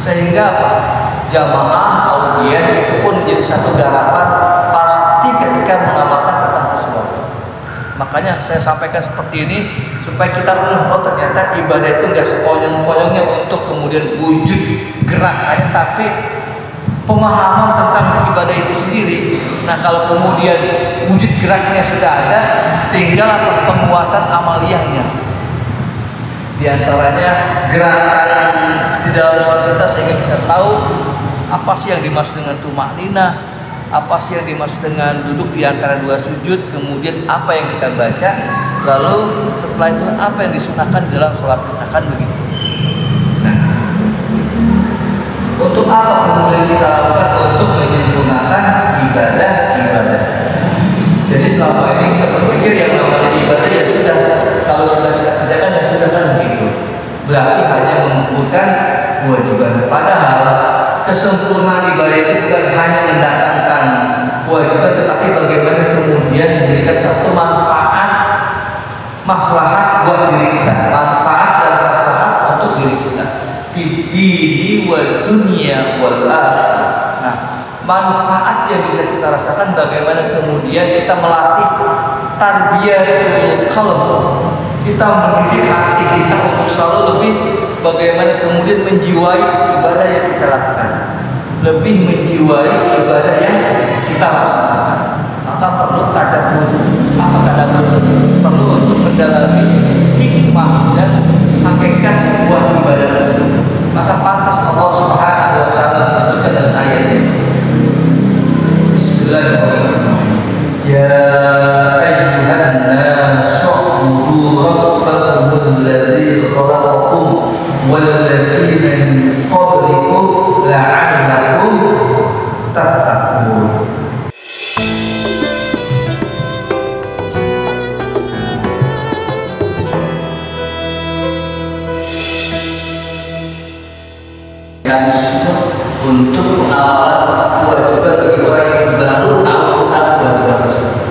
Sehingga apa? Jamaah audien itu pun menjadi satu garapan pasti ketika mengamalkan tentang sesuatu. Makanya saya sampaikan seperti ini supaya kita oh ternyata ibadah itu nggak sekonyong-konyongnya untuk kemudian wujud gerak, tapi pemahaman tentang ibadah itu sendiri. Nah kalau kemudian wujud geraknya sudah ada, tinggal penguatan amaliyahnya. Di antaranya gerakan di dalam sholat kita sehingga kita tahu apa sih yang dimaksud dengan tumakninah, apa sih yang dimaksud dengan duduk di antara dua sujud, kemudian apa yang kita baca, lalu setelah itu apa yang disunahkan di dalam sholat kita, kan begitu. Nah, untuk apa kemudian kita lakukan? Untuk menyempurnakan ibadah-ibadah. Jadi selama ini kita berpikir yang namanya ibadah ya sudah, kalau sudah kita kerjakan ya sudah, kan begitu. Berarti hanya mengumpulkan kewajiban. Padahal kesempurnaan ibadah itu bukan hanya mendatangkan kewajiban, tetapi bagaimana kemudian memberikan satu manfaat, maslahat buat diri kita, manfaat dan maslahat untuk diri kita. Fid-dini wa dunya wal akhirah. Nah, manfaat yang bisa kita rasakan bagaimana kemudian kita melatih tarbiyatul qalb. Kita mendidik hati kita untuk selalu lebih bagaimana kemudian menjiwai ibadah yang kita lakukan, lebih menjiwai ibadah yang kita laksanakan. Maka perlu tadabbur. Apa tadabbur? Perlu untuk mendalami hikmah dan hakikat sebuah ibadah tersebut. Maka pantas Allah Subhanahu wa taala menyebutkan dalam ayat ini. Bismillahirrahmanirrahim. Ya ayyuhan nas u'budu rabbakum alladzi khalaqakum walladzina min qablikum la'allakum tattaqun. Dan untuk pengawalan kewajiban bagi orang yang baru tahu tentang kewajiban tersebut.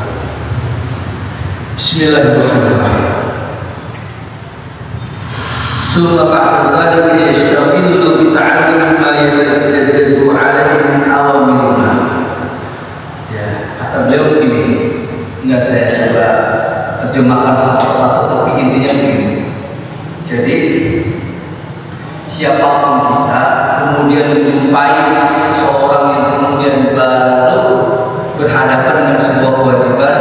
Bismillahirrahmanirrahim. Summa ba'da dzalika yashtaghilu bi ta'allumi ma yatajaddadu 'alaihi min awamirillah. Ya, kata beliau begini. Enggak saya coba terjemahkan satu persatu, tapi intinya begini. Jadi siapapun kita kemudian menjumpai seseorang yang kemudian baru berhadapan dengan sebuah kewajiban,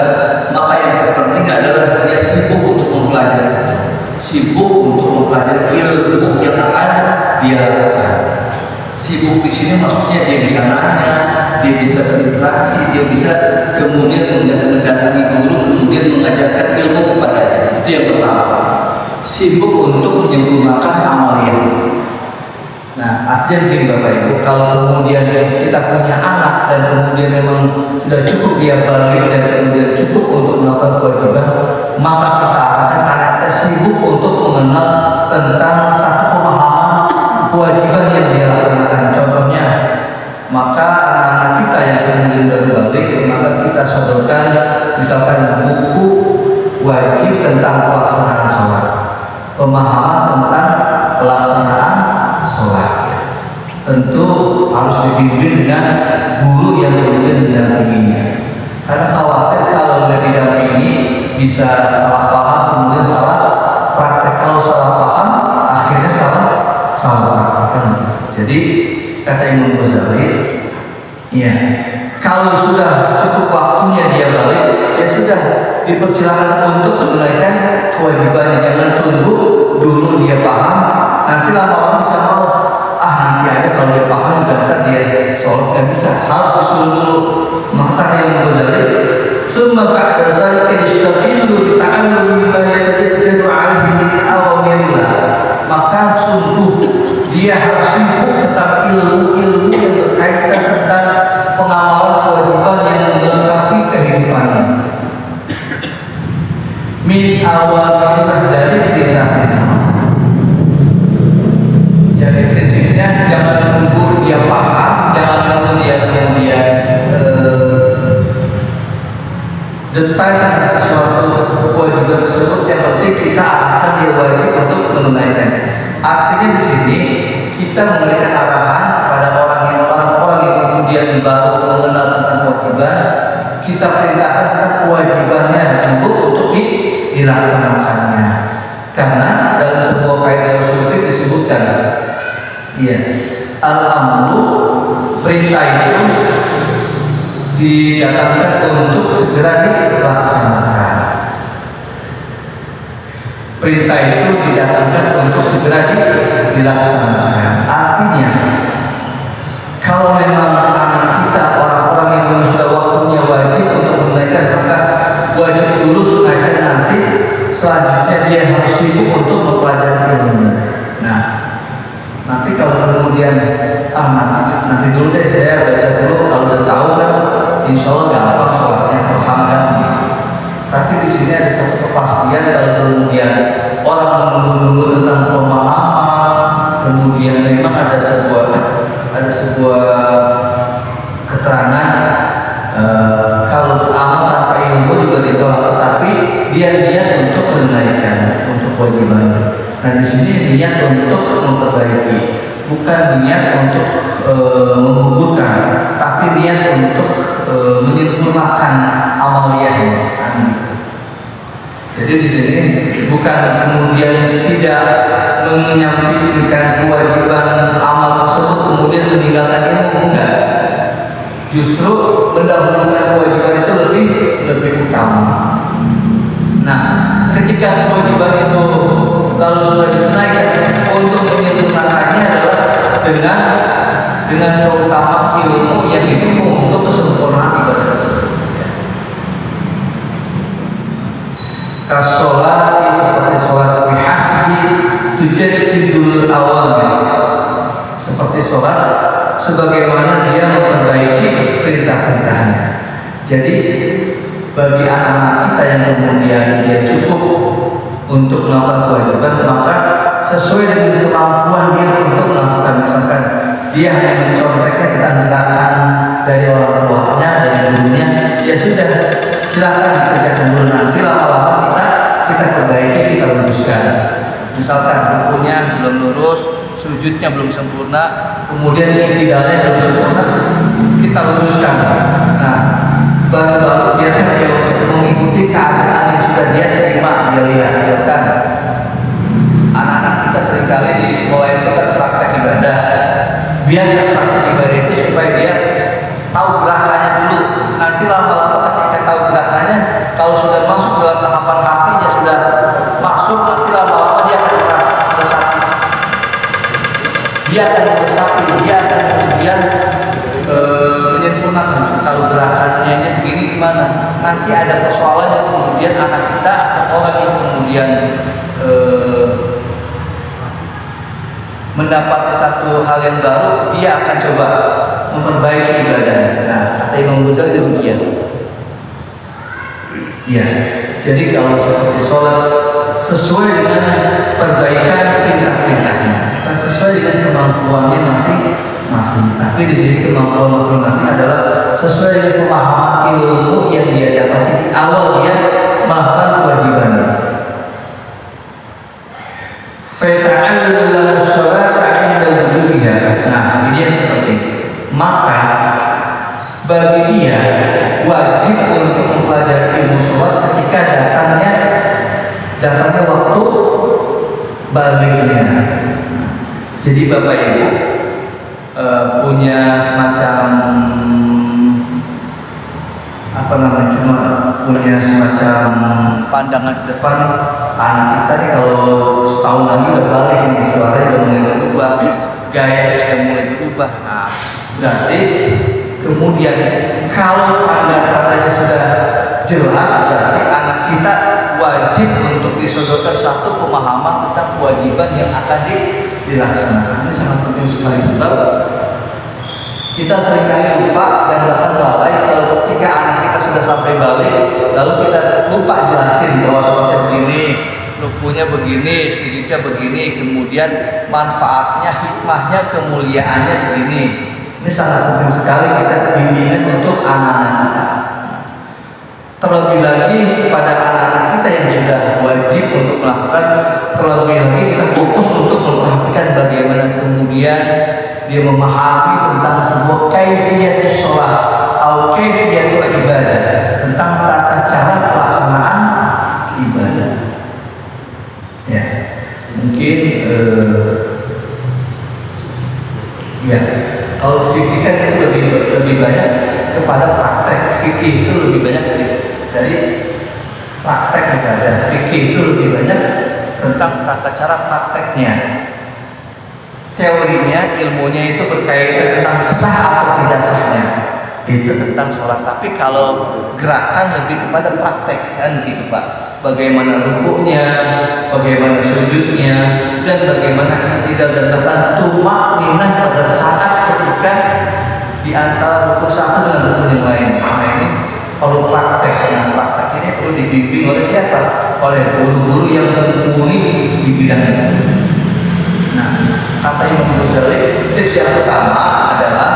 maka yang terpenting adalah dia sibuk untuk mempelajari, sibuk untuk mempelajari ilmu yang akan dia lakukan. Sibuk di sini maksudnya dia bisa nanya, dia bisa berinteraksi, dia bisa kemudian mendatangi guru, kemudian mengajarkan ilmu kepadanya. Itu yang pertama. Sibuk untuk menyempurnakan amaliyah. Nah, artinya begini Bapak Ibu, kalau kemudian kita punya anak dan kemudian memang sudah cukup dia balik dan kemudian cukup untuk melakukan kewajiban, maka kita akan anak kita sibuk untuk mengenal tentang satu pemahaman kewajiban yang dia laksanakan. Contohnya, maka anak-anak kita yang kemudian baru balik, maka kita sodorkan misalkan buku wajib tentang pelaksanaan sholat, pemahaman tentang pelaksanaan sholat. Tentu harus dibimbing dengan guru yang kemudian mendampinginya, karena khawatir kalau nggak didampingi bisa salah paham, kemudian salah praktek. Kalau salah paham akhirnya salah praktek. Jadi kata Imam Ghazali, ya kalau sudah cukup waktunya dia balik, ya sudah dipersilakan untuk menunaikan kewajibannya. Jangan tunggu dulu dia paham, nanti lama-lama bisa malas. Nanti aja kalau dia paham juga ntar dia sholat nggak bisa, harus disuruh dulu. Maka yang Ghazali, "Tsumma ba'da dzalika yashtaghilu bi ta'allumi ma yatajaddadu 'alaihi min awamirillah." Maka sungguh dia harus sibuk tentang ilmu-ilmu yang berkaitan tentang pengamalan kewajiban yang melengkapi kehidupannya. Min awamirillah, dari perintah-perintah. Jadi prinsipnya jangan menunggu dia paham, jangan menunggu dia kemudian detail dengan sesuatu kewajiban tersebut. Yang penting kita akan dia wajib untuk menunaikannya. Artinya di sini kita memberikan arahan kepada orang-orang yang kemudian baru mengenal tentang kewajiban, kita perintahkan tentang kewajibannya untuk dilaksanakannya. Karena dalam sebuah kaidah usul fiqh disebutkan, ya, al-amru, perintah itu didatangkan untuk segera dilaksanakan. Perintah itu didatangkan untuk segera dilaksanakan. Artinya, kalau memang anak kita orang-orang yang belum sudah waktunya wajib untuk menunaikan, maka wajib dulu tunaikan, nanti selanjutnya dia harus sibuk untuk mempelajari ilmu. Nah, nanti kalau kemudian nanti dulu deh, saya belajar dulu, kalau udah tahu kan insya Allah gampang sholatnya, paham kan. Tapi di sini ada satu kepastian, kalau kemudian orang menunggu-nunggu tentang pemahaman, kemudian memang ada sebuah keterangan kalau amal tanpa ilmu juga ditolak, tetapi dia niat untuk menunaikan, untuk kewajibannya. Nah, di sini niat untuk memperbaiki, bukan niat untuk menggugurkan, tapi niat untuk menyempurnakan amaliyahnya. Jadi di sini bukan kemudian tidak menyampingkan kewajiban amal tersebut kemudian meninggalkan ilmu, enggak. Justru mendahulukan kewajiban itu lebih utama. Nah, ketika kewajiban itu lalu sudah ditunaikan, untuk menyempurnakannya adalah dengan terutama ilmu yang didukung untuk kesempurnaan ibadah tersebut. Kasolati, seperti sholat bihasbi tujaddidul awamir, seperti sholat sebagaimana dia memperbaiki perintah-perintahnya. Jadi bagi anak-anak kita yang kemudian dia cukup untuk melakukan kewajiban, maka sesuai dengan kemampuan dia untuk melakukan, misalkan dia hanya menconteknya tentang gerakan dari orang tuanya, dari gurunya, ya sudah, silakan dikerjakan dulu, nanti lama-lama kita perbaiki, kita luruskan. Misalkan rukunya belum lurus, sujudnya belum sempurna, kemudian i'tidalnya belum sempurna, kita luruskan. Nah, baru-baru biarkan dia untuk mengikuti keadaan yang sudah dia terima, dia lihat. Misalkan anak-anak kita seringkali di sekolah itu kan praktek ibadah, biarkan praktek ibadah itu supaya dia tahu gerakannya dulu. Nanti lama-lama ketika tahu gerakannya, kalau sudah masuk dalam tahapan hatinya, sudah masuk, nanti lama-lama dia akan meresapi. Dia akan meresapi, dia akan kemudian menyempurnakan. Kalau gerakannya ini begini gimana? Nanti ada persoalan yang kemudian anak kita atau orang yang kemudian mendapati satu hal yang baru, dia akan coba memperbaiki ibadah. Nah, kata Imam Ghazali demikian. Ya, jadi kalau seperti sholat sesuai dengan perbaikan perintah-perintahnya, sesuai dengan kemampuannya masing-masing. Tapi di sini kemampuan masing-masing adalah sesuai dengan pemahaman ilmu yang dia dapati di awal dia melakukan kewajibannya. Fata'allamu sholata 'inda wujubiha. Nah, ini yang penting. Maka bagi dia wajib untuk mempelajari ilmu sholat ketika datangnya waktu baliknya. Jadi Bapak Ibu punya semacam punya semacam pandangan ke depan, anak kita nih kalau setahun lagi udah balik nih, suaranya udah mulai berubah, gayanya sudah mulai berubah. Nah, berarti kemudian kalau tanda-tandanya sudah jelas, berarti anak kita wajib untuk disodorkan satu pemahaman tentang kewajiban yang akan dilaksanakan. Ini sangat penting sekali, sebab kita seringkali lupa dan bahkan lalai kalau ketika anak kita sudah sampai balik, lalu kita lupa jelasin bahwa sholatnya begini, rukunya begini, sujudnya begini, kemudian manfaatnya, hikmahnya, kemuliaannya begini. Ini sangat penting sekali kita bimbingan untuk anak-anak kita. Terlebih lagi pada anak-anak kita yang sudah wajib untuk melakukan, terlebih lagi kita fokus untuk memperhatikan bagaimana kemudian dia memahami tentang sebuah kaifiyatus sholat atau kaifiyatul ibadah, tentang tata cara pelaksanaan ibadah. Ya, mungkin ya kalau fikih kan itu lebih banyak kepada praktek. Fikih itu lebih banyak dari praktek ibadah. Fikih itu lebih banyak tentang tata cara prakteknya. Teorinya, ilmunya itu berkaitan tentang sah atau tidak sahnya, itu tentang sholat. Tapi kalau gerakan lebih kepada praktek, kan gitu Pak. Bagaimana rukuknya, bagaimana sujudnya, dan bagaimana tidak dan bahkan tumakninah pada saat ketika di antara rukun satu dengan rukun yang lain. Nah ini perlu praktek. Nah praktek ini perlu dibimbing oleh siapa? Oleh guru-guru yang mumpuni di bidang itu. Nah kata Imam Ghazali, tips yang pertama adalah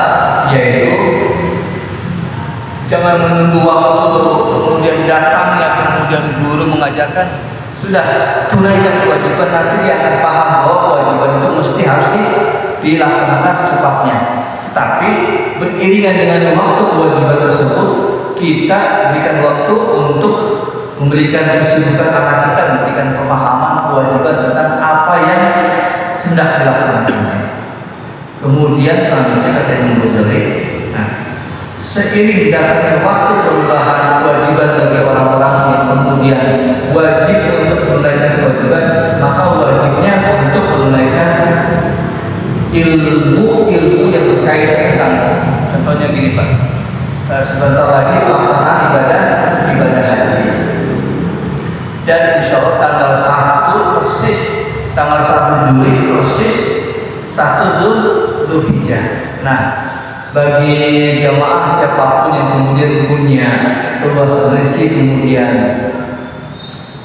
yaitu jangan menunggu waktu kemudian datangnya kemudian guru mengajarkan, sudah tunaikan kewajiban, nanti dia akan paham bahwa kewajiban itu mesti harus dilaksanakan secepatnya. Tetapi beriringan dengan waktu kewajiban tersebut, kita berikan waktu untuk memberikan kesibukan anak kita, memberikan pemahaman kewajiban tentang apa yang sedang dilaksanakannya. Kemudian selanjutnya kata Imam Ghazali, nah, seiring datangnya waktu perubahan kewajiban bagi orang-orang yang kemudian wajib untuk menunaikan kewajiban, maka wajibnya untuk menunaikan ilmu yang berkaitan tentang, contohnya gini Pak, sebentar lagi pelaksanaan ibadah haji, dan insya Allah tanggal 1 persis, tanggal 1 Juli persis 1 Dzulhijjah. Nah bagi jamaah siapapun yang kemudian punya keluasan rezeki kemudian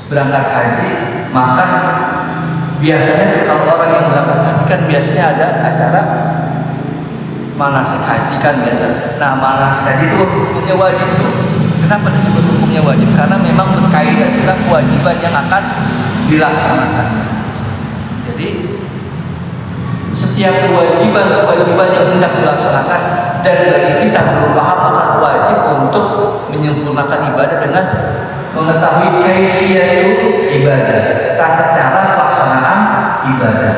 berangkat haji, maka biasanya kalau orang yang berangkat haji kan biasanya ada acara manasik haji kan biasa. Nah manasik haji itu hukumnya wajib tuh. Kenapa disebut hukumnya wajib? Karena memang berkaitan dengan kewajiban yang akan dilaksanakan. Jadi setiap kewajiban yang hendak dilaksanakan dan bagi kita perlu paham, maka wajib untuk menyempurnakan ibadah dengan mengetahui kaifiyatul ibadah, tata cara pelaksanaan ibadah.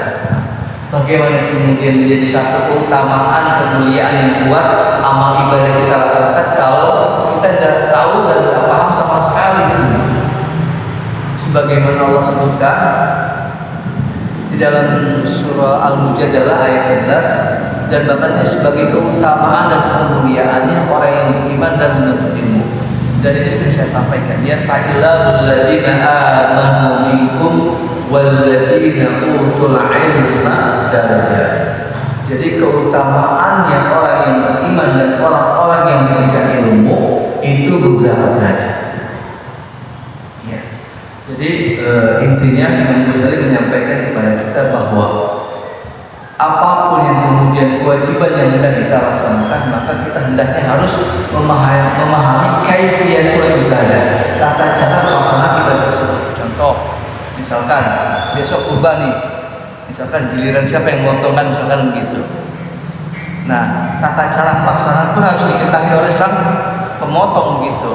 Bagaimana kemudian menjadi satu keutamaan kemuliaan yang kuat amal ibadah kita laksanakan kalau kita tidak tahu dan tidak paham sama sekali. Sebagaimana Allah sebutkan di dalam surah Al-Mujadalah ayat 11, dan bahkan ini sebagai keutamaan dan kemuliaannya orang yang beriman dan menuntut ilmu. Dan ini sering saya sampaikan, ya fa'ilahul ladzina amanu minkum wal ladzina utul ilma darajat. Jadi keutamaannya orang yang beriman dan orang-orang yang diberikan ilmu itu beberapa derajat. Ya. Jadi intinya Imam Ghazali menyampaikan kepada kita bahwa apapun yang kemudian kewajiban yang hendak kita laksanakan, maka kita hendaknya harus memahami kaifiyatul ibadah, tata cara pelaksanaan ibadah tersebut. Contoh, misalkan besok kurban nih, misalkan giliran siapa yang motongkan, misalkan begitu. Nah, tata cara pelaksanaan pun harus diketahui oleh sang pemotong gitu.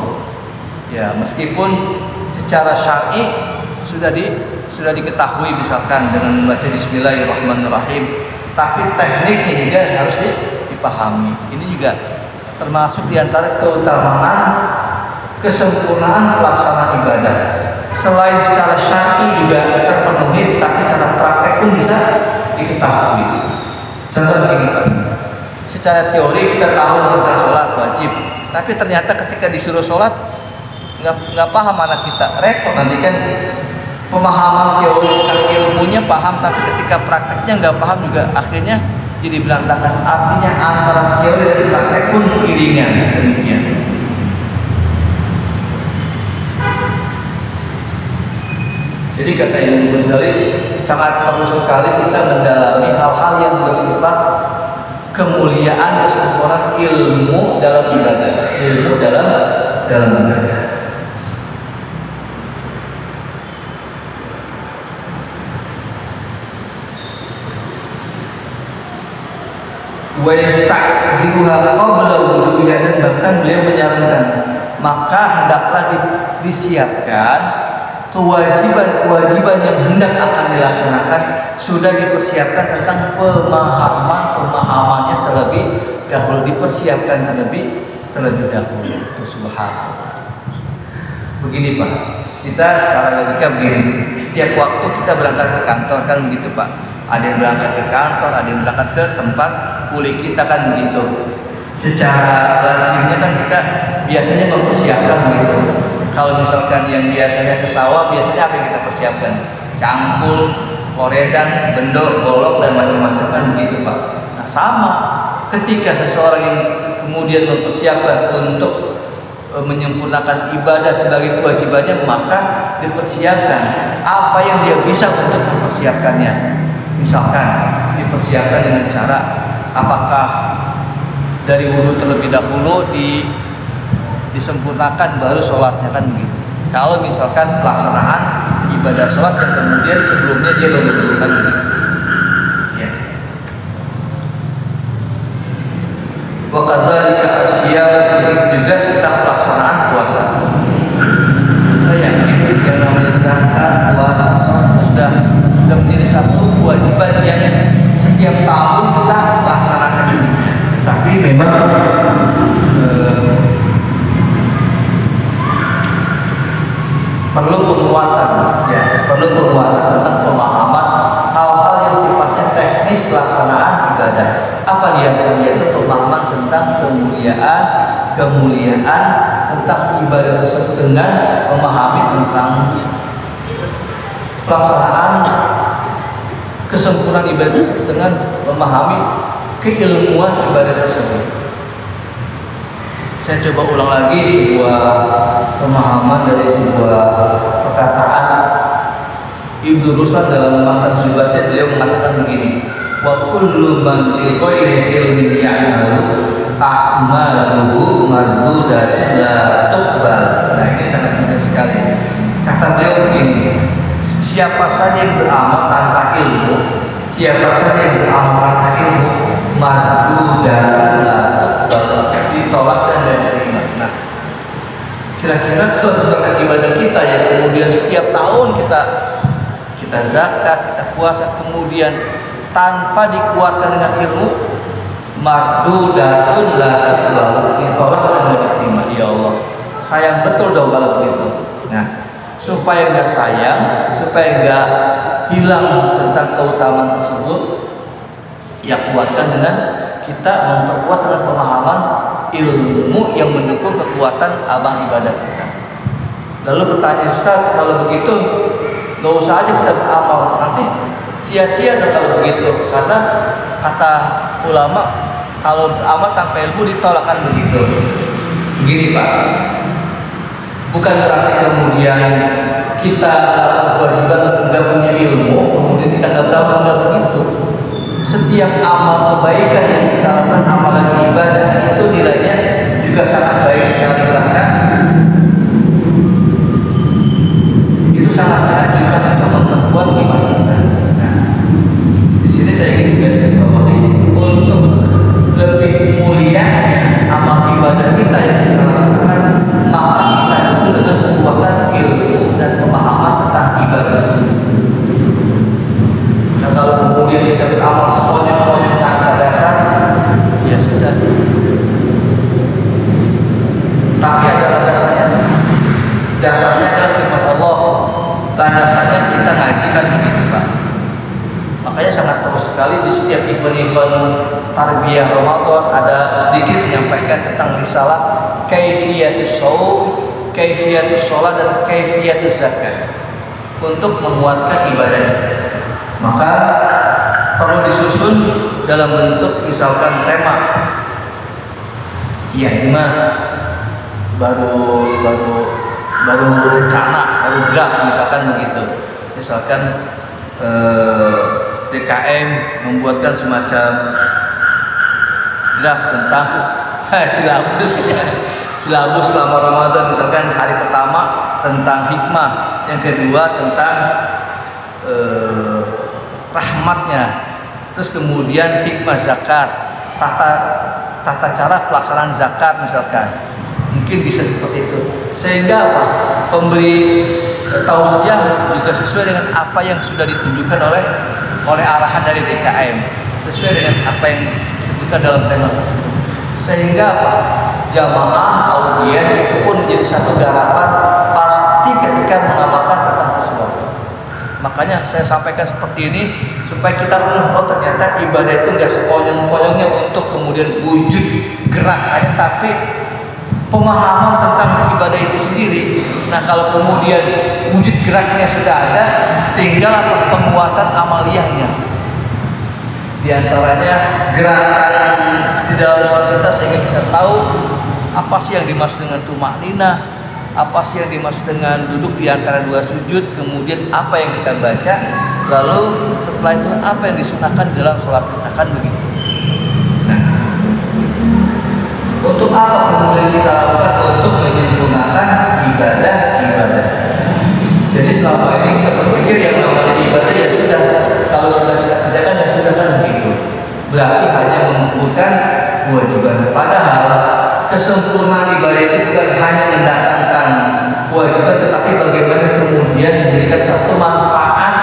Ya, meskipun secara syar'i sudah diketahui misalkan dengan membaca Bismillahirrahmanirrahim, tapi tekniknya juga harus dipahami. Ini juga termasuk diantara keutamaan kesempurnaan pelaksanaan ibadah. Selain secara syar'i juga terpenuhi, tapi secara praktek pun bisa diketahui. Contoh begini Pak, secara teori kita tahu tentang sholat wajib, tapi ternyata ketika disuruh sholat nggak paham anak kita, repot nanti kan. Pemahaman teori dan ilmunya paham, tapi ketika prakteknya nggak paham juga, akhirnya jadi berantakan. Artinya antara teori dan praktek pun iringan demikian. Jadi kata Imam Ghazali, sangat perlu sekali kita mendalami hal-hal yang bersifat kemuliaan, kesempurnaan ilmu dalam ibadah, ilmu dalam ibadah. wa yasta'diluha qabla wujubiha, dan bahkan beliau menyarankan maka hendaklah disiapkan kewajiban-kewajiban yang hendak akan dilaksanakan, sudah dipersiapkan tentang pemahamannya terlebih dahulu, dipersiapkan terlebih dahulu. Itu subhanallah. Begini Pak, kita secara logika begini, setiap waktu kita berangkat ke kantor kan begitu Pak, ada yang berangkat ke kantor, ada yang berangkat ke tempat kuliah kita kan begitu. Secara lazimnya kan kita biasanya mempersiapkan begitu. Kalau misalkan yang biasanya ke sawah, biasanya apa yang kita persiapkan? Cangkul, koredan, bendok, golok, dan macam-macam kan begitu Pak. Nah sama, ketika seseorang yang kemudian mempersiapkan untuk menyempurnakan ibadah sebagai kewajibannya, maka dipersiapkan apa yang dia bisa untuk mempersiapkannya. Misalkan dipersiapkan dengan cara apakah dari wudhu terlebih dahulu disempurnakan baru sholatnya kan begitu. Kalau misalkan pelaksanaan ibadah sholat yang kemudian sebelumnya dia baru wudhu kan begitu. Ya. Wa kadzalika asyam, begitu juga tentang pelaksanaan puasa. Saya yakin yang namanya zakat, puasa, sholat itu sudah menjadi satu kewajiban yang setiap tahun kita laksanakan. Tapi memang perlu penguatan, ya, perlu penguatan tentang pemahaman hal-hal yang sifatnya teknis pelaksanaan ibadah. Apa diantaranya itu pemahaman tentang kemuliaan tentang ibadah tersebut, dengan memahami tentang pelaksanaan kesempurnaan ibadah tersebut, dengan memahami keilmuan ibadah tersebut. Saya coba ulang lagi sebuah pemahaman dari sebuah perkataan Ibnu Ruslan dalam Matan Zubatnya. Beliau mengatakan begini, wa kullu man bi ghairi ilmin ya'malu a'maluhu mardudatun la tuqbal. Nah ini sangat penting sekali. Kata beliau begini, siapa saja yang beramal tanpa ilmu, siapa saja yang beramal tanpa ilmu, mardudatun la tuqbal, ditolak dan tidak diterima. Nah, kira-kira kalau misalkan ibadah kita yang kemudian setiap tahun kita zakat, kita puasa, kemudian tanpa dikuatkan dengan ilmu, mardudatun la tuqbal, ditolak dan tidak diterima. Ya Allah, sayang betul dong kalau begitu. Nah, supaya nggak sayang, supaya nggak hilang tentang keutamaan tersebut, ya kuatkan dengan kita memperkuat dengan pemahaman ilmu yang mendukung kekuatan abang ibadah kita. Lalu pertanyaan Ustaz, kalau begitu nggak usah aja kita beramal, nanti sia-sia dong kalau begitu, karena kata ulama kalau beramal tanpa ilmu ditolakkan begitu. Begini Pak, bukan berarti kemudian kita kewajiban nggak punya ilmu, kemudian kita nggak beramal, nggak begitu. Setiap amal kebaikan yang kita lakukan, amalan ibadah, itu nilainya juga sangat baik sekali, bahkan itu sangat mengajukan untuk memperkuat iman kita. Nah, di sini saya ingin garisbawahi untuk lebih mulianya amal ibadah kita yang kita laksanakan, maka kita dulu dengan kekuatan ilmu dan pemahaman tentang ibadah tersebut. Nah, kalau kemudian kita beramal sekonyong-konyong tanpa dasar, ya sudah. Tapi ada landasannya. Dasarnya adalah firman Allah. Landasannya kita ngajikan begitu Pak. Makanya sangat perlu sekali di setiap event-event tarbiyah Ramadan ada sedikit menyampaikan tentang risalah kaifiyatus shaum, kaifiyatus shalah, dan kaifiyatus zakat untuk menguatkan ibadah kita. Maka perlu disusun dalam bentuk misalkan tema. Ya ini mah baru rencana, baru draft misalkan begitu. Misalkan DKM membuatkan semacam draft tentang silabus selama Ramadan, misalkan hari pertama tentang hikmah, yang kedua tentang rahmatnya, terus kemudian hikmah zakat, tata tata cara pelaksanaan zakat misalkan, mungkin bisa seperti itu. Sehingga apa? Pemberi tausiah juga sesuai dengan apa yang sudah ditunjukkan oleh arahan dari DKM, sesuai dengan apa yang disebutkan dalam tema tersebut. Sehingga apa? Jamaah audien itu pun menjadi satu garapan pasti ketika mengamalkan tentang sesuatu. Makanya saya sampaikan seperti ini supaya kita oh ternyata ibadah itu nggak sekonyong-konyongnya untuk kemudian wujud gerak aja, tapi pemahaman tentang ibadah itu sendiri. Nah kalau kemudian wujud geraknya sudah ada, tinggal penguatan amaliyahnya. Di antaranya gerakan di dalam sholat kita sehingga kita tahu apa sih yang dimaksud dengan tumakninah, apa sih yang dimaksud dengan duduk di antara dua sujud, kemudian apa yang kita baca, lalu setelah itu apa yang disunahkan dalam sholat kita, kan begitu. Nah, untuk apa kemudian kita lakukan? Untuk menyempurnakan ibadah-ibadah. Jadi selama ini kita berpikir yang namanya ibadah ya sudah, kalau sudah kita kerjakan ya sudah, kan begitu. Berarti hanya mengumpulkan kewajiban. Padahal kesempurnaan ibadah itu bukan hanya mendatangkan kewajiban, tetapi bagaimana kemudian memberikan satu manfaat,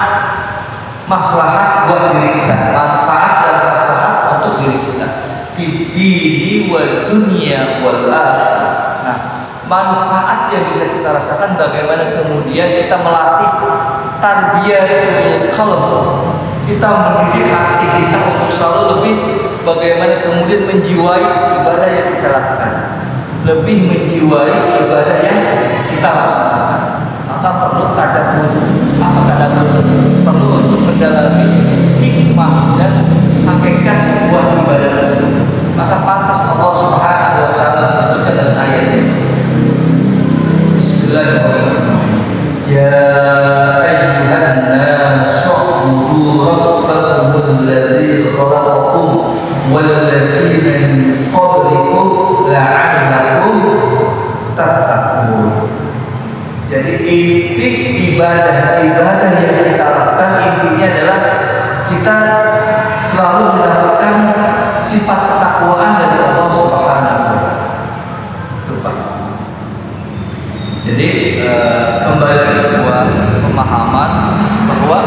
maslahat buat diri kita, manfaat dan maslahat untuk diri kita. Fid-dini wa dunya wal akhirah. Nah, manfaat yang bisa kita rasakan bagaimana kemudian kita melatih tarbiyatul qalb. Kita mendidik hati kita untuk selalu lebih bagaimana kemudian menjiwai ibadah yang kita lakukan, lebih menjiwai ibadah yang kita laksanakan. Maka perlu tadabbur. Apa tadabbur? Perlu untuk mendalami hikmah dan hakikat sebuah ibadah tersebut. Maka pantas Allah Subhanahu wa taala menyebutkan dalam ayat ini. Bismillahirrahmanirrahim. Ya ayyuhan nas u'budu rabbakum alladzi khalaqakum wal ladzina min qablikum la'allakum tattaqun. Jadi inti ibadah-ibadah yang kita lakukan intinya adalah kita selalu mendapatkan sifat ketakwaan dari Allah Subhanahu wa taala. Itu Pak. Jadi kembali dari sebuah pemahaman bahwa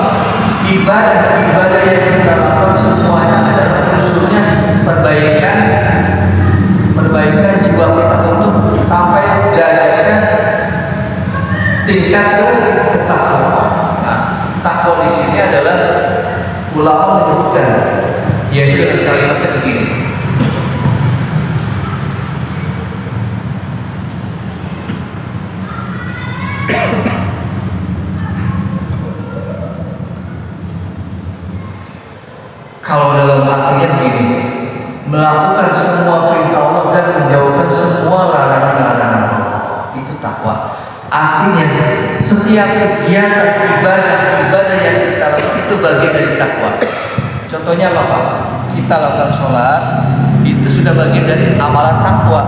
ibadah-ibadah yang kita lakukan semuanya adalah unsurnya perbaikan jiwa kita untuk sampai derajatnya tingkat ketakwaan. Nah, takwa di sini adalah ulama menyebutkan yaitu dengan kalimatnya begini. Kalau dalam artinya begini, melakukan semua perintah Allah dan menjauhkan semua larangan-larangan Allah, itu takwa. Artinya setiap kegiatan ibadah yang kita lakukan itu bagian dari takwa. Contohnya apa Pak? Kita lakukan sholat, itu sudah bagian dari amalan takwa.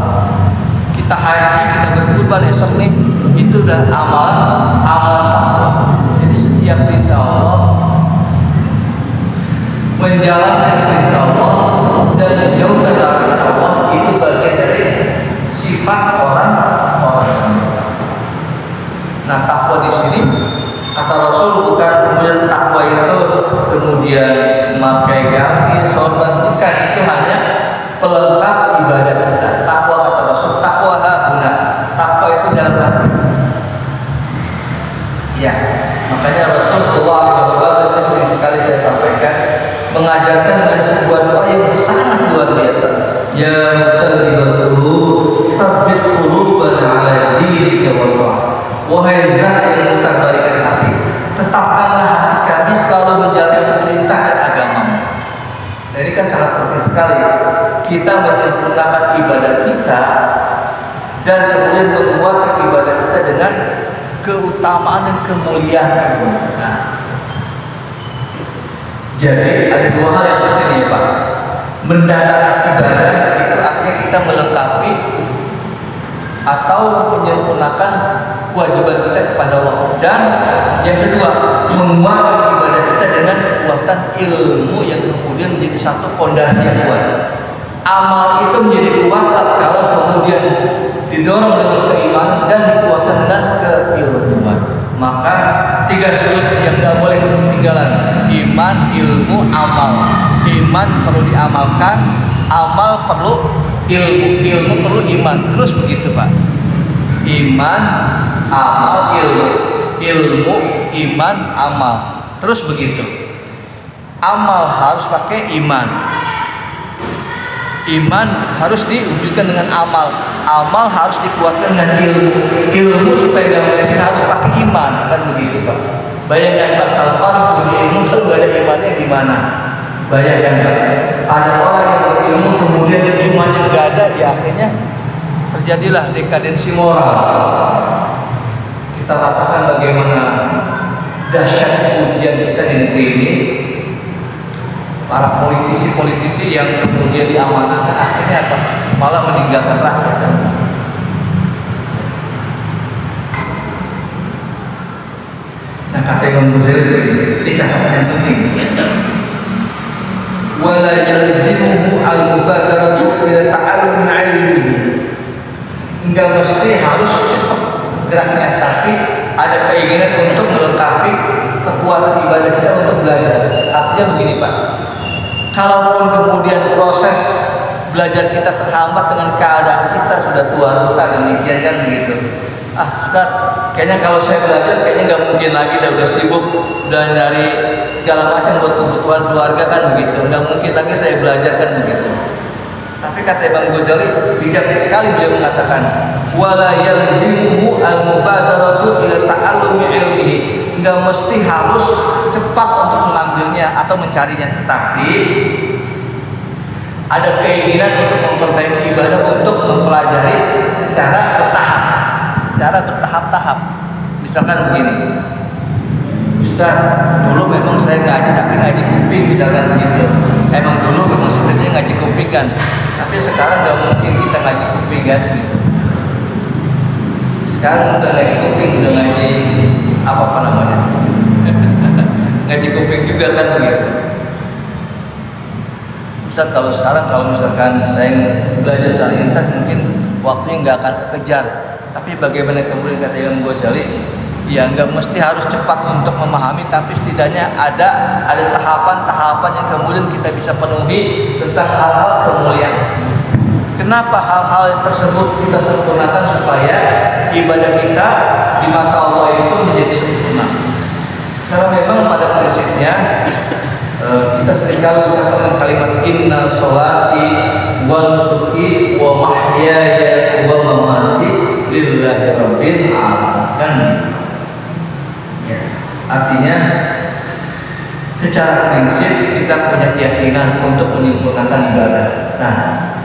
Kita haji, kita berkurban esok nih, itu udah amalan takwa. Jadi setiap perintah Allah, menjalankan perintah Allah dan menjauhkan larangan Allah, itu bagian dari sifat orang bertakwa. Nah, takwa di sini kata Rasul bukan kemudian takwa itu kemudian memakai gamis, sorban, bukan, itu hanya pelengkap ibadah kita. Takwa kata Rasul, takwa hahuna, takwa itu dalam hati. Ya, makanya Rasul sallallahu alaihi wasallam itu sering sekali saya sampaikan mengajarkan dengan sebuah doa yang sangat luar biasa. Ya muqallibal qulub, tsabbit qulubana ala dinika wa ta'ah. Wahai zat yang memutarbalikkan hati, tetapkanlah hati kami selalu menjalankan perintah dan agamamu. Nah, ini kan sangat penting sekali. Kita menyempurnakan ibadah kita dan kemudian menguatkan ibadah kita dengan keutamaan dan kemuliaan. Nah, jadi ada dua hal yang penting ya Pak. Mendadak ibadah itu artinya kita melengkapi atau menyempurnakan kewajiban kita kepada Allah. Dan yang kedua, menguatkan ibadah kita dengan kekuatan ilmu yang kemudian menjadi satu fondasi yang kuat. Amal itu menjadi kuat kalau kemudian didorong dengan keimanan dan dikuatkan dengan keilmuan. Maka 3 sudut yang tidak boleh ketinggalan: iman, ilmu, amal. Iman perlu diamalkan, amal perlu ilmu, ilmu perlu iman. Terus begitu Pak. Iman, amal, ilmu, ilmu, iman, amal. Terus begitu. Amal harus pakai iman. Iman harus diwujudkan dengan amal. Amal harus dikuatkan dengan ilmu. Ilmu supaya gak melenceng harus pakai iman. Kan begitu Pak. Bayangkan Pak, kalau orang punya ilmu kalau gak ada imannya gimana? Bayangkan Pak, ada orang yang berilmu kemudian imannya gak ada, ya akhirnya terjadilah dekadensi moral. Kita rasakan bagaimana dahsyat ujian kita di negeri ini. Para politisi-politisi yang kemudian diamanahkan akhirnya apa? Malah meninggalkan rakyat. Nah, kata Imam Ghazali begini, ini catatan yang penting. Wala yalzimuhu al-mubadaratu ila ta'allum 'ilmihi. Enggak mesti harus cepat geraknya, tapi ada keinginan untuk melengkapi kekuatan ibadah kita untuk belajar. Artinya begini Pak, kalaupun kemudian proses belajar kita terhambat dengan keadaan kita sudah tua renta demikian kan begitu. Ustaz, kayaknya kalau saya belajar kayaknya nggak mungkin lagi, udah sibuk, udah nyari segala macam buat kebutuhan keluarga kan begitu. Nggak mungkin lagi saya belajar kan begitu. Tapi kata Imam Ghazali bijak sekali, beliau mengatakan wala yalzimuhu al-mubadaratu ila ta'allumi ilmihi. Nggak mesti harus cepat untuk mengambilnya atau mencarinya, tetapi ada keinginan untuk memperbaiki ibadah, untuk mempelajari secara bertahap-tahap. Misalkan begini, Ustaz, dulu memang saya ngaji tapi ngaji kuping, misalkan begitu. Emang dulu memang sistemnya ngaji kuping kan, tapi sekarang nggak mungkin kita ngaji kuping kan. Sekarang udah ngaji kuping, udah ngaji apa namanya ngaji kuping juga kan begitu. Ustaz, kalau sekarang kalau misalkan saya belajar secara intens mungkin waktunya nggak akan kekejar. Tapi bagaimana kemudian kata Imam Ghazali, ya nggak mesti harus cepat untuk memahami, tapi setidaknya ada tahapan-tahapan yang kemudian kita bisa penuhi tentang hal-hal kemuliaan tersebut. Kenapa hal-hal yang tersebut kita sempurnakan supaya ibadah kita di mata Allah itu menjadi sempurna? Karena memang pada prinsipnya kita seringkali ucapkan kalimat inna sholati wa nusuki wa mahyaya wa mamati lillahi rabbil alamin, kan ya, artinya secara prinsip kita punya keyakinan untuk menyempurnakan ibadah. Nah,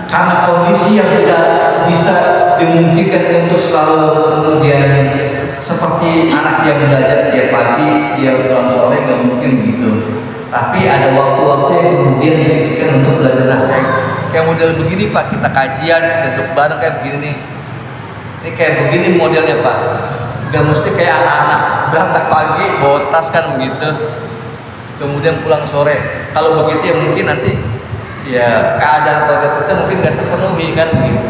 karena kondisi yang tidak bisa dimungkinkan untuk selalu kemudian seperti anak yang belajar tiap pagi dia pulang sore, nggak mungkin begitu. Tapi ada waktu-waktu yang kemudian disisihkan untuk belajar. Nah, kayak model begini Pak, kita kajian, kita duduk bareng kayak begini nih. Ini kayak begini modelnya Pak. Gak mesti kayak anak-anak berangkat pagi bawa tas kan begitu, kemudian pulang sore. Kalau begitu ya mungkin nanti ya keadaan keluarga kita mungkin gak terpenuhi kan begitu.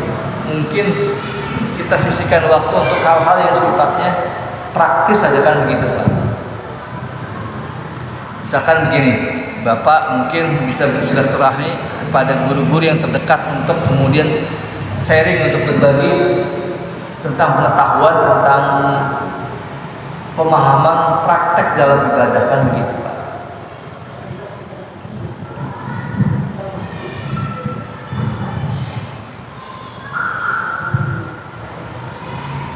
Mungkin kita sisihkan waktu untuk hal-hal yang sifatnya praktis saja kan begitu Pak. Misalkan begini, Bapak mungkin bisa bersilaturahmi kepada guru-guru yang terdekat untuk kemudian sharing, untuk berbagi tentang pengetahuan, tentang pemahaman praktek dalam ibadah kan begitu Pak.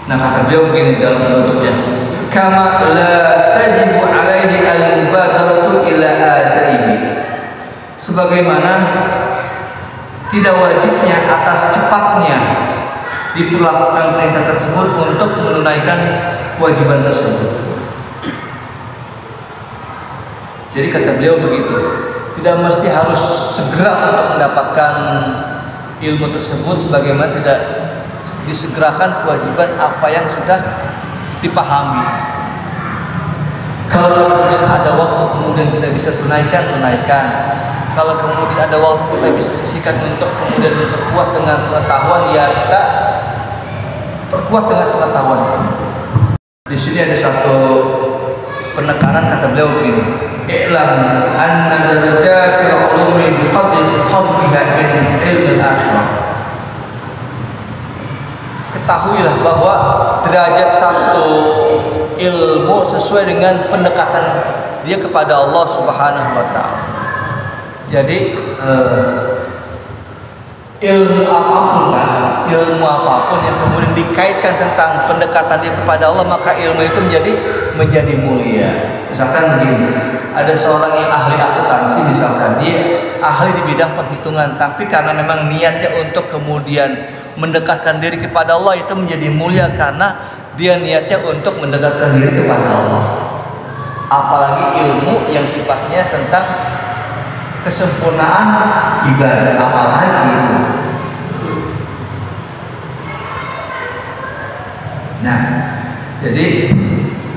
Nah, kata beliau begini dalam penutupnya, kama la tajibu alaihi al-mubadaratu ila adaihi, sebagaimana tidak wajibnya atas cepatnya diperlakukan perintah tersebut untuk menunaikan kewajiban tersebut. Jadi kata beliau begitu, tidak mesti harus segera untuk mendapatkan ilmu tersebut, sebagaimana tidak disegerakan kewajiban apa yang sudah dipahami. Kalau kemudian ada waktu kemudian kita bisa tunaikan. Kalau kemudian ada waktu kita bisa sisihkan untuk kemudian memperkuat dengan pengetahuan, ya kita perkuat dengan pengetahuan. Di sini ada satu penekanan, kata beliau begini, i'lam anna darajatil ulumi biqadri qadriha min ilmil akhirah. Ketahuilah bahwa derajat satu ilmu sesuai dengan pendekatan dia kepada Allah Subhanahu wa taala. Jadi ilmu apapun yang kemudian dikaitkan tentang pendekatan dia kepada Allah, maka ilmu itu menjadi mulia. Misalkan begini, ada seorang yang ahli akuntansi, misalkan dia ahli di bidang perhitungan, tapi karena memang niatnya untuk kemudian mendekatkan diri kepada Allah, itu menjadi mulia karena dia niatnya untuk mendekatkan diri kepada Allah. Apalagi ilmu yang sifatnya tentang kesempurnaan ibadah, apalagi itu. Nah, jadi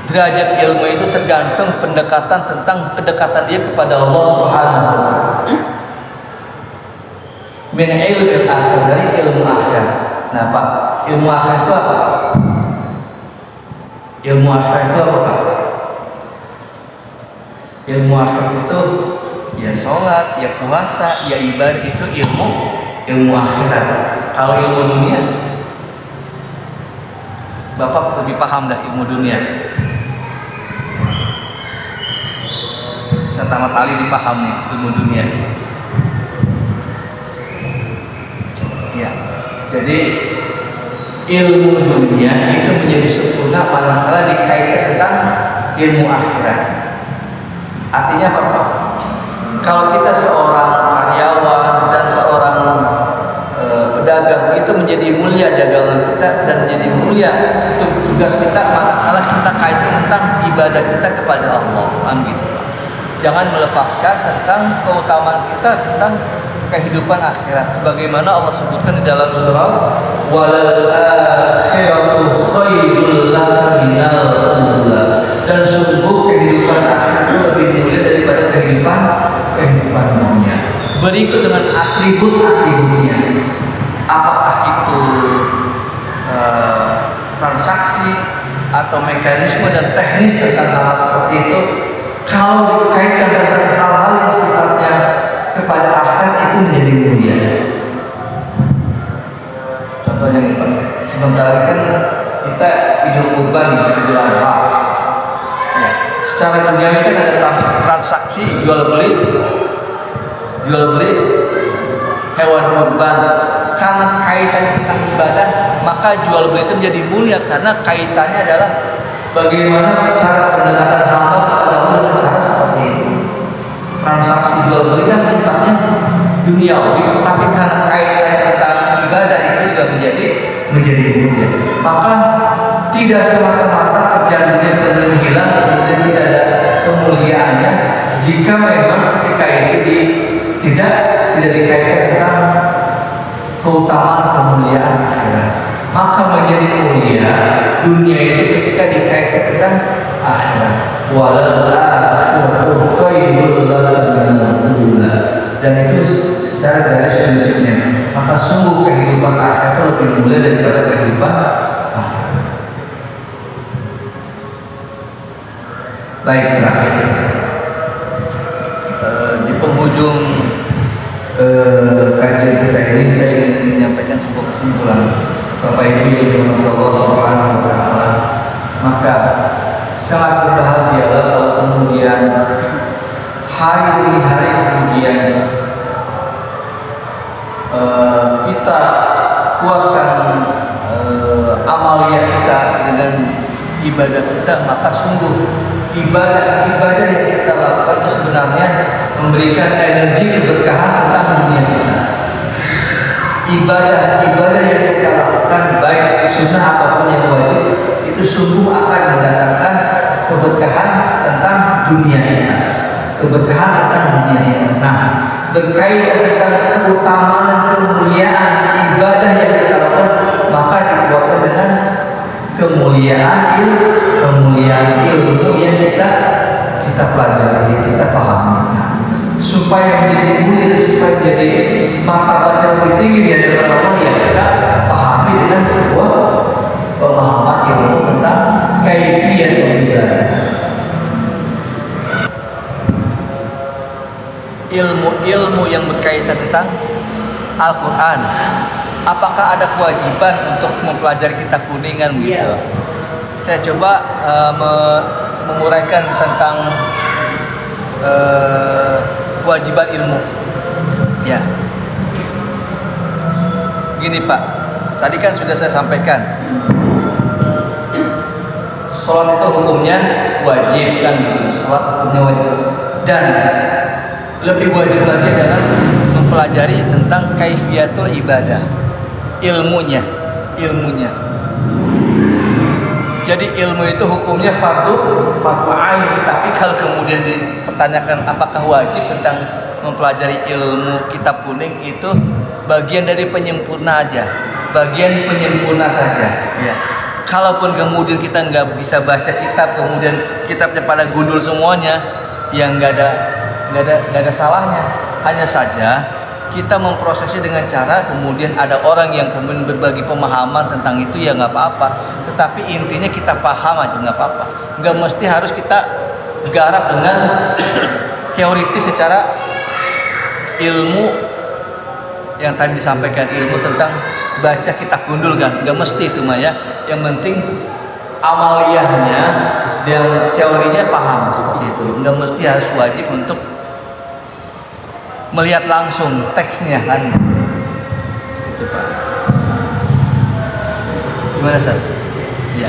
derajat ilmu itu tergantung pendekatan tentang kedekatan dia kepada Allah Subhanahu wa taala. Min ilmil akhir, dari ilmu akhir. Nah, Pak, ilmu akhir itu apa, Pak? Ilmu akhir itu apa, Pak? Ilmu akhir itu ya sholat, ya puasa, ya ibadah, itu ilmu akhirat. Kalau ilmu dunia, Bapak lebih paham dah ilmu dunia. Saya tamat kali dipaham nih ilmu dunia. Ya, jadi ilmu dunia itu menjadi sempurna manakala dikaitkan tentang ilmu akhirat. Artinya apa, Pak? Kalau kita seorang karyawan dan seorang pedagang, itu menjadi mulia dagangan kita dan menjadi mulia untuk tugas kita manakala kita kaitkan tentang ibadah kita kepada Allah, gitu. Jangan melepaskan tentang keutamaan kita tentang kehidupan akhirat, sebagaimana Allah sebutkan di dalam surah walal akhiratu khairul laka minal ula, dan sungguh kehidupan akhirat itu lebih mulia daripada kehidupan dunia. Berikut dengan atribut-atributnya. Apakah itu transaksi atau mekanisme dan teknis tentang hal seperti itu, kalau dikaitkan dengan hal-hal yang sifatnya kepada akhirat, itu menjadi mulia. Contohnya nih, Pak, sebentar lagi kan kita Idul Kurban, Idul Adha. Ya, secara dunia itu ada transaksi jual beli hewan kurban. Karena kaitannya tentang ibadah, maka jual beli itu menjadi mulia karena kaitannya adalah bagaimana cara pendekatan hamba kepada Allah dengan cara seperti itu. Transaksi jual beli kan sifatnya duniawi, tapi karena kaitannya tentang ibadah itu juga menjadi mulia. Maka tidak semata-mata kerjaan dunia kemudian hilang, kemudian tidak ada kemuliaannya jika memang ketika itu tidak dikaitkan tentang keutamaan kemuliaan akhirat. Maka menjadi mulia dunia itu ketika dikaitkan tentang akhirat. Walal akhiratu khairul laka minal ula, dan itu secara garis prinsipnya. Maka sungguh kehidupan akhirat itu lebih mulia daripada kehidupan akhirat. Baik, terakhir di penghujung kajian kita ini saya ingin menyampaikan sebuah kesimpulan. Bapak Ibu yang dirahmati Allah Subhanahu wa taala, maka sangat berbahagialah kalau kemudian hari demi hari kemudian kita kuatkan amalia kita dengan ibadah kita, maka sungguh ibadah yang kita lakukan itu sebenarnya memberikan energi keberkahan tentang dunia kita. Ibadah yang kita lakukan, baik sunnah ataupun yang wajib, itu sungguh akan mendatangkan keberkahan tentang dunia kita, keberkahan tentang dunia kita. Nah, berkaitan tentang keutamaan dan kemuliaan ibadah yang kita lakukan, maka dikuatkan dengan kemuliaan ilmu yang kita pelajari, kita pahami. Nah, supaya menjadi mulia, supaya menjadi martabat yang lebih tinggi di hadapan Allah, ya kita pahami dengan sebuah pemahaman ilmu tentang kaifiyat beribadah. Ilmu yang berkaitan tentang Al-Quran. Apakah ada kewajiban untuk mempelajari kitab kuningan gitu? Saya coba menguraikan tentang kewajiban ilmu. Ya, gini Pak, tadi kan sudah saya sampaikan, sholat itu hukumnya wajib kan gitu. Sholat hukumnya wajib, dan lebih wajib lagi adalah mempelajari tentang kaifiatul ibadah, ilmunya. Jadi ilmu itu hukumnya fardu ain, tapi kalau kemudian dipertanyakan apakah wajib tentang mempelajari ilmu kitab kuning, itu bagian dari penyempurna aja, bagian penyempurna saja. Ya. Kalaupun kemudian kita nggak bisa baca kitab, kemudian kitabnya pada gundul semuanya, yang nggak ada salahnya. Hanya saja kita memprosesnya dengan cara kemudian ada orang yang kemudian berbagi pemahaman tentang itu, ya nggak apa-apa. Tetapi intinya kita paham aja, nggak apa-apa. Nggak mesti harus kita garap dengan teoritis secara ilmu yang tadi disampaikan, ilmu tentang baca kitab gundul kan, nggak mesti itu mah ya. Yang penting amaliyahnya dan teorinya paham seperti itu. Nggak mesti harus wajib untuk melihat langsung teksnya kan. Itu Pak. Gimana Sar? Ya.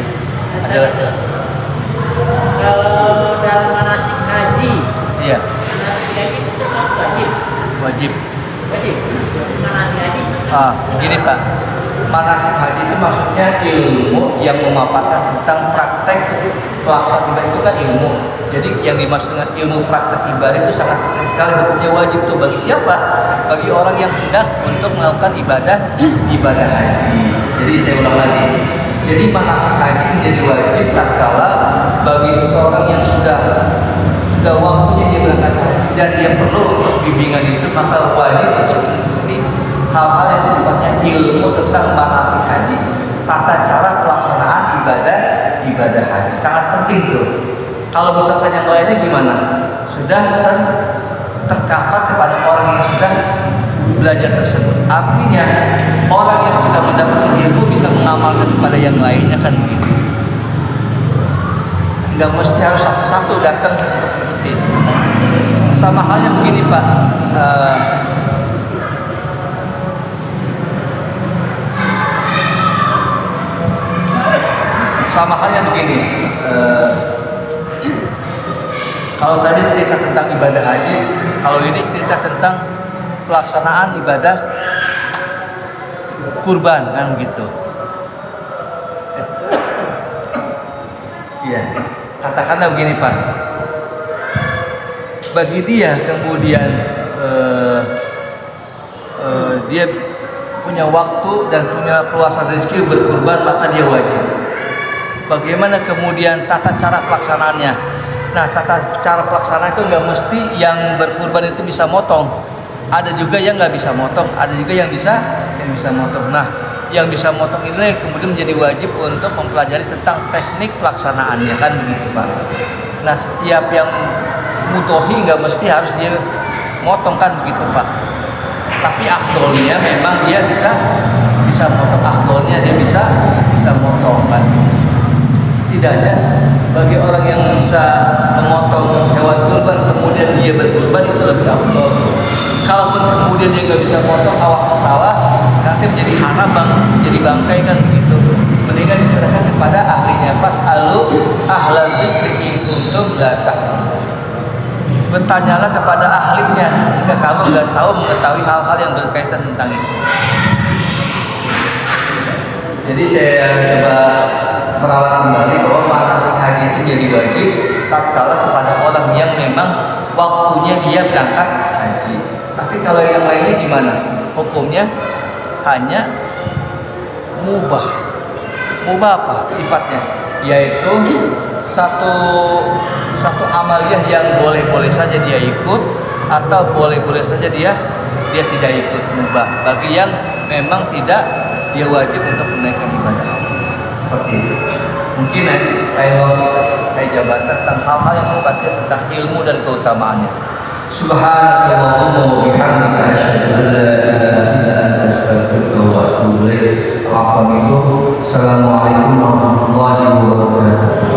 Kalau dalam manasik haji, iya. manasik haji itu termasuk wajib. Wajib. Manasik haji. Gini Pak. Manasik haji itu maksudnya ilmu yang memaparkan tentang praktek pelaksanaan ibadah, itu kan ilmu. Jadi yang dimaksud dengan ilmu praktek ibadah itu sangat penting sekali, hukumnya wajib tuh bagi siapa? Bagi orang yang hendak untuk melakukan ibadah haji. Jadi saya ulang lagi. Jadi manasik haji menjadi wajib tatkala bagi seseorang yang sudah waktunya dia berangkat haji dan dia perlu untuk bimbingan itu, maka wajib untuk mengikuti hal-hal yang sifatnya ilmu tentang manasik haji, tata cara pelaksanaan ibadah haji. Sangat penting tuh. Kalau misalkan yang lainnya gimana? Sudah tercover kepada orang yang sudah belajar tersebut. Artinya orang yang sudah mendapatkan ilmu bisa mengamalkan kepada yang lainnya kan begitu. Nggak mesti harus satu-satu datang untuk ikuti. Sama halnya begini Pak. Sama halnya begini. Kalau tadi cerita tentang ibadah haji, kalau ini cerita tentang pelaksanaan ibadah kurban kan gitu. Iya, katakanlah begini Pak. Bagi dia kemudian dia punya waktu dan punya keluasan rezeki berkurban, maka dia wajib. Bagaimana kemudian tata cara pelaksanaannya? Nah, tata cara pelaksanaan itu nggak mesti yang berkurban itu bisa motong. Ada juga yang nggak bisa motong, ada juga yang bisa motong. Nah, yang bisa motong ini kemudian menjadi wajib untuk mempelajari tentang teknik pelaksanaannya kan begitu Pak. Nah, setiap yang mutohi nggak mesti harus dia motong kan begitu Pak. Tapi afdolnya memang dia bisa motong, afdolnya dia bisa motong kan. Setidaknya bagi orang yang bisa memotong hewan kurban kemudian dia berkurban itu lebih afdol. Kalaupun kemudian dia nggak bisa motong, awak salah, nanti menjadi haram jadi bangkai kan begitu. Mendingan diserahkan kepada ahlinya. Fas'alu ahla dzikri in kuntum la ta'lamun. Bertanyalah kepada ahlinya jika kamu nggak tahu mengetahui hal-hal yang berkaitan tentang itu. Jadi saya coba meralat kembali bahwa manasik haji itu jadi wajib tatkala kepada orang yang memang waktunya dia berangkat haji. Tapi kalau yang lainnya gimana? Hukumnya hanya mubah. Mubah apa sifatnya? Yaitu satu amaliyah yang boleh-boleh saja dia ikut, atau boleh-boleh saja dia tidak ikut mubah. Bagi yang memang tidak, dia wajib untuk menaikkan ibadah haji. Seperti itu. Mungkin lain waktu bisa saya jabarkan tentang hal-hal yang sifatnya tentang ilmu dan keutamaannya. Subhanallahumma wa bihamdika asyhadu an la ilaha illa anta astaghfiruka wa atubu ilaik. Assalamualaikum warahmatullahi wabarakatuh.